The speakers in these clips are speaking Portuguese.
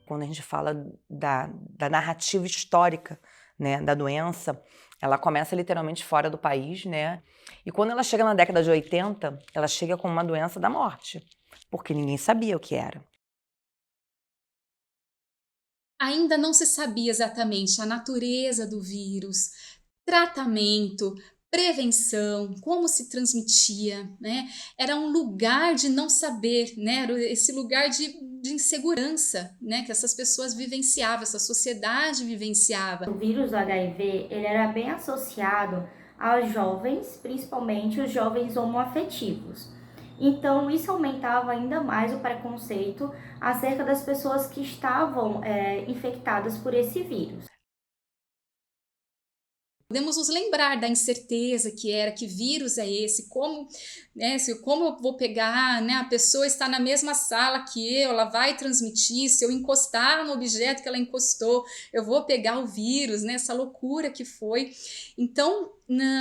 Quando a gente fala da narrativa histórica, né, da doença, ela começa literalmente fora do país, né? E quando ela chega na década de 80, ela chega como uma doença da morte, porque ninguém sabia o que era. Ainda não se sabia exatamente a natureza do vírus, tratamento, prevenção, como se transmitia, né? Era um lugar de não saber, né? Era esse lugar de insegurança, né? Que essas pessoas vivenciavam, essa sociedade vivenciava. O vírus do HIV, ele era bem associado aos jovens, principalmente os jovens homoafetivos. Então, isso aumentava ainda mais o preconceito acerca das pessoas que estavam infectadas por esse vírus. Podemos nos lembrar da incerteza que era, que vírus é esse, como, né, como eu vou pegar, né, a pessoa está na mesma sala que eu, ela vai transmitir, se eu encostar no objeto que ela encostou, eu vou pegar o vírus, né, essa loucura que foi. Então,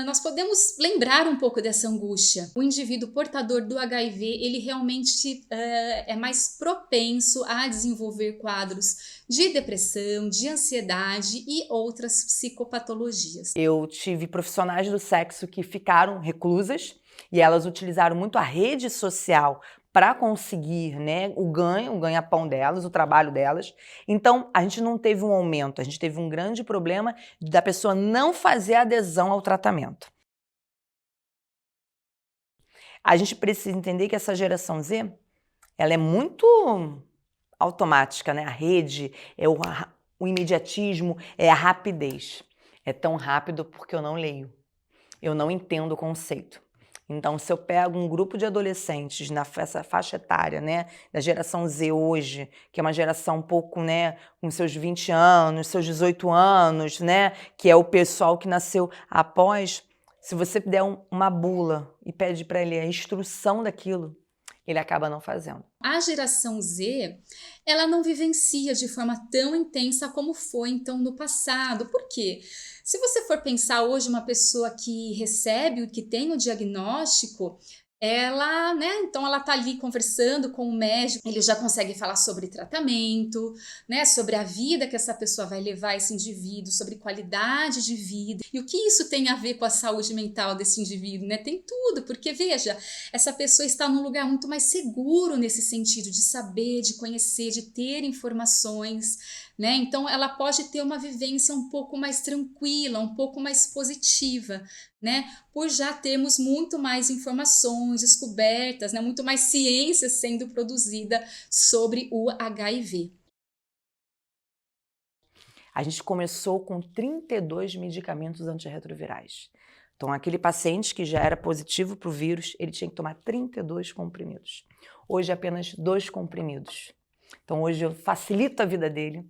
nós podemos lembrar um pouco dessa angústia. O indivíduo portador do HIV, ele realmente é mais propenso a desenvolver quadros de depressão, de ansiedade e outras psicopatologias. Eu tive profissionais do sexo que ficaram reclusas e elas utilizaram muito a rede social para conseguir, né, o ganha-pão delas, o trabalho delas. Então, a gente não teve um aumento, a gente teve um grande problema da pessoa não fazer adesão ao tratamento. A gente precisa entender que essa geração Z, ela é muito automática, né? A rede, o imediatismo, é a rapidez. É tão rápido porque eu não leio, eu não entendo o conceito. Então, se eu pego um grupo de adolescentes nessa faixa etária, né, da geração Z hoje, que é uma geração um pouco, né, com seus 20 anos, seus 18 anos, né, que é o pessoal que nasceu após, se você der uma bula e pede para ele a instrução daquilo, ele acaba não fazendo. A geração Z, ela não vivencia de forma tão intensa como foi então no passado. Por quê? Se você for pensar hoje uma pessoa que recebe, que tem o diagnóstico, ela, né, então ela tá ali conversando com o médico, ele já consegue falar sobre tratamento, né, sobre a vida que essa pessoa vai levar esse indivíduo, sobre qualidade de vida. E o que isso tem a ver com a saúde mental desse indivíduo, né? Tem tudo, porque veja, essa pessoa está num lugar muito mais seguro nesse sentido de saber, de conhecer, de ter informações, né? Então ela pode ter uma vivência um pouco mais tranquila, um pouco mais positiva, né? Por já termos muito mais informações, descobertas, né? Muito mais ciência sendo produzida sobre o HIV. A gente começou com 32 medicamentos antirretrovirais. Então, aquele paciente que já era positivo para o vírus, ele tinha que tomar 32 comprimidos. Hoje, apenas 2 comprimidos. Então, hoje eu facilito a vida dele.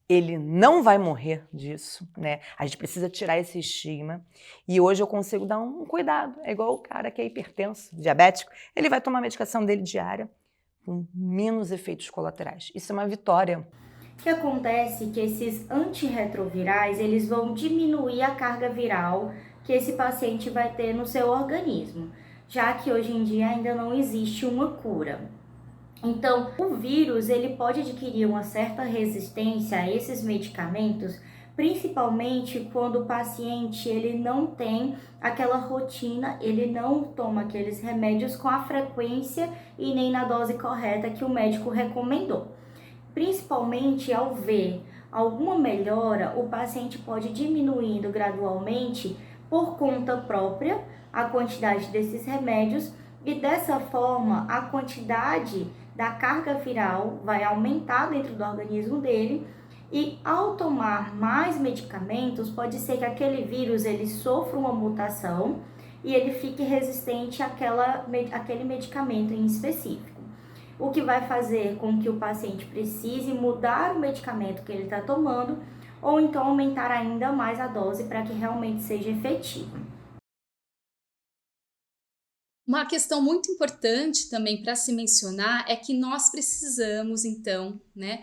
Ele não vai morrer disso, né? A gente precisa tirar esse estigma. E hoje eu consigo dar um cuidado. É igual o cara que é hipertenso, diabético. Ele vai tomar a medicação dele diária com menos efeitos colaterais. Isso é uma vitória. O que acontece é que esses antirretrovirais, eles vão diminuir a carga viral que esse paciente vai ter no seu organismo, já que hoje em dia ainda não existe uma cura. Então, o vírus, ele pode adquirir uma certa resistência a esses medicamentos, principalmente quando o paciente ele não tem aquela rotina, ele não toma aqueles remédios com a frequência e nem na dose correta que o médico recomendou. Principalmente ao ver alguma melhora, o paciente pode ir diminuindo gradualmente por conta própria a quantidade desses remédios e dessa forma a quantidade da carga viral vai aumentar dentro do organismo dele e ao tomar mais medicamentos pode ser que aquele vírus ele sofra uma mutação e ele fique resistente àquele medicamento em específico, o que vai fazer com que o paciente precise mudar o medicamento que ele está tomando ou então aumentar ainda mais a dose para que realmente seja efetivo. Uma questão muito importante também para se mencionar é que nós precisamos, então, né,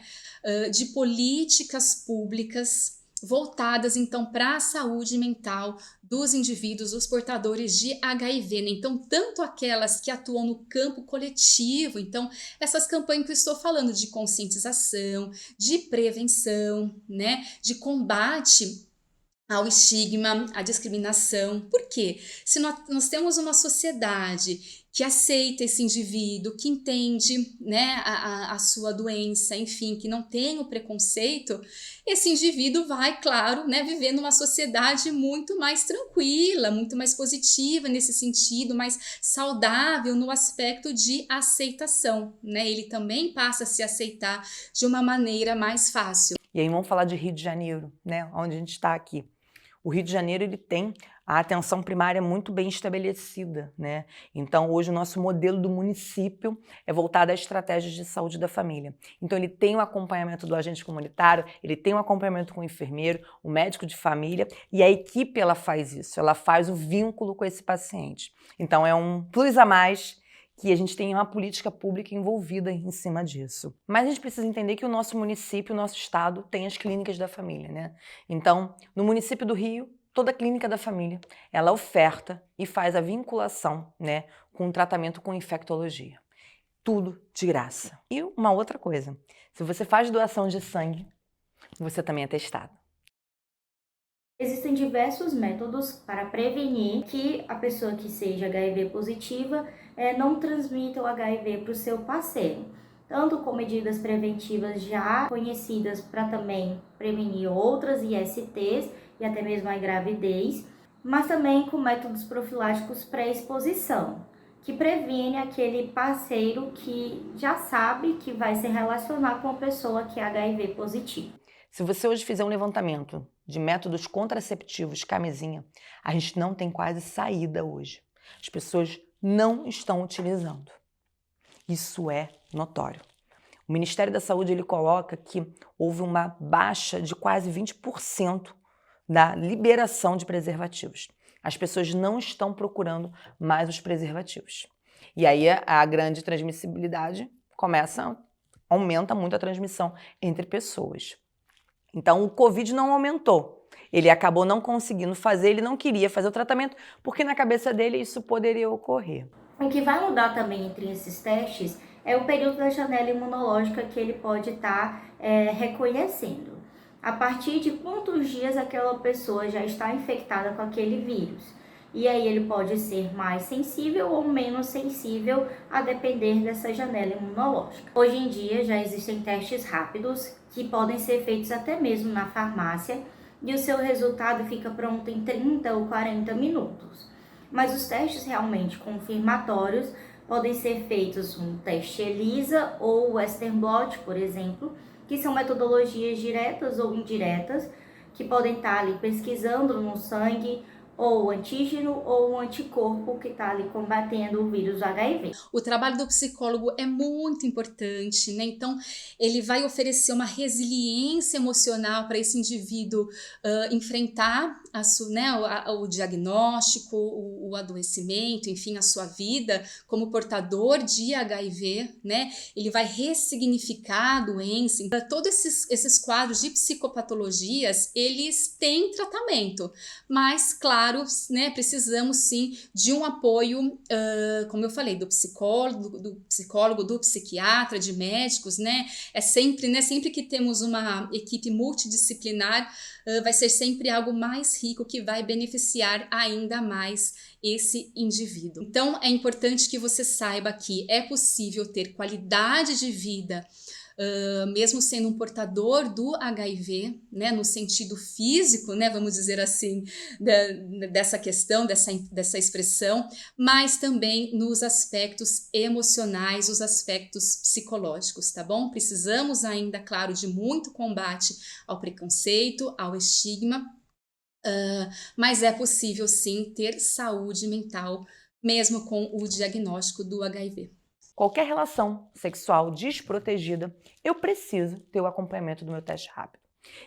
de políticas públicas voltadas então para a saúde mental dos indivíduos, os portadores de HIV, né? Então, tanto aquelas que atuam no campo coletivo, então essas campanhas que eu estou falando de conscientização, de prevenção, né, de combate ao estigma, à discriminação. Por quê? Se nós temos uma sociedade que aceita esse indivíduo, que entende, né, a sua doença, enfim, que não tem o preconceito, esse indivíduo vai, claro, né, viver numa sociedade muito mais tranquila, muito mais positiva nesse sentido, mais saudável no aspecto de aceitação, né? Ele também passa a se aceitar de uma maneira mais fácil. E aí vamos falar de Rio de Janeiro, né, onde a gente está aqui. O Rio de Janeiro ele tem a atenção primária muito bem estabelecida, né? Então, hoje o nosso modelo do município é voltado às estratégias de saúde da família. Então, ele tem o acompanhamento do agente comunitário, ele tem o acompanhamento com o enfermeiro, o médico de família, e a equipe ela faz isso, ela faz o vínculo com esse paciente. Então, é um plus a mais que a gente tem uma política pública envolvida em cima disso. Mas a gente precisa entender que o nosso município, o nosso estado, tem as clínicas da família, né? Então, no município do Rio, toda a clínica da família, ela oferta e faz a vinculação, né, com o tratamento com infectologia. Tudo de graça. E uma outra coisa, se você faz doação de sangue, você também é testado. Existem diversos métodos para prevenir que a pessoa que seja HIV positiva não transmita o HIV para o seu parceiro, tanto com medidas preventivas já conhecidas para também prevenir outras ISTs e até mesmo a gravidez, mas também com métodos profiláticos pré-exposição, que previne aquele parceiro que já sabe que vai se relacionar com a pessoa que é HIV positiva. Se você hoje fizer um levantamento de métodos contraceptivos, camisinha, a gente não tem quase saída hoje. As pessoas não estão utilizando. Isso é notório. O Ministério da Saúde ele coloca que houve uma baixa de quase 20% da liberação de preservativos. As pessoas não estão procurando mais os preservativos. E aí a grande transmissibilidade aumenta muito a transmissão entre pessoas. Então, o Covid não aumentou. Ele acabou não conseguindo fazer, ele não queria fazer o tratamento, porque na cabeça dele isso poderia ocorrer. O que vai mudar também entre esses testes é o período da janela imunológica que ele pode estar reconhecendo. A partir de quantos dias aquela pessoa já está infectada com aquele vírus. E aí ele pode ser mais sensível ou menos sensível a depender dessa janela imunológica. Hoje em dia já existem testes rápidos que podem ser feitos até mesmo na farmácia e o seu resultado fica pronto em 30 ou 40 minutos. Mas os testes realmente confirmatórios podem ser feitos um teste ELISA ou Western blot, por exemplo, que são metodologias diretas ou indiretas que podem estar ali pesquisando no sangue ou o antígeno ou o anticorpo que está ali combatendo o vírus HIV. O trabalho do psicólogo é muito importante, né? Então, ele vai oferecer uma resiliência emocional para esse indivíduo enfrentar o diagnóstico, o adoecimento, enfim, a sua vida como portador de HIV, né? Ele vai ressignificar a doença. Então, todos esses quadros de psicopatologias, eles têm tratamento, mas, claro, né, precisamos sim de um apoio, como eu falei, do psicólogo, do psiquiatra, de médicos, né? É sempre, né, sempre que temos uma equipe multidisciplinar, vai ser sempre algo mais rico que vai beneficiar ainda mais esse indivíduo. Então, é importante que você saiba que é possível ter qualidade de vida mesmo sendo um portador do HIV, né, no sentido físico, né, vamos dizer assim, dessa questão, dessa expressão, mas também nos aspectos emocionais, os aspectos psicológicos, tá bom? Precisamos ainda, claro, de muito combate ao preconceito, ao estigma, mas é possível sim ter saúde mental, mesmo com o diagnóstico do HIV. Qualquer relação sexual desprotegida, eu preciso ter o acompanhamento do meu teste rápido.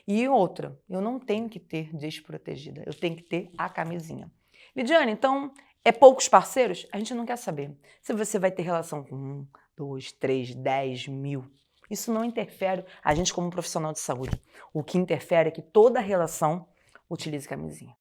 E outra, eu não tenho que ter desprotegida, eu tenho que ter a camisinha. Lidiane, então, é poucos parceiros? A gente não quer saber. Se você vai ter relação com 1, 2, 3, 10 mil, Isso não interfere a gente como profissional de saúde. O que interfere é que toda relação utilize camisinha.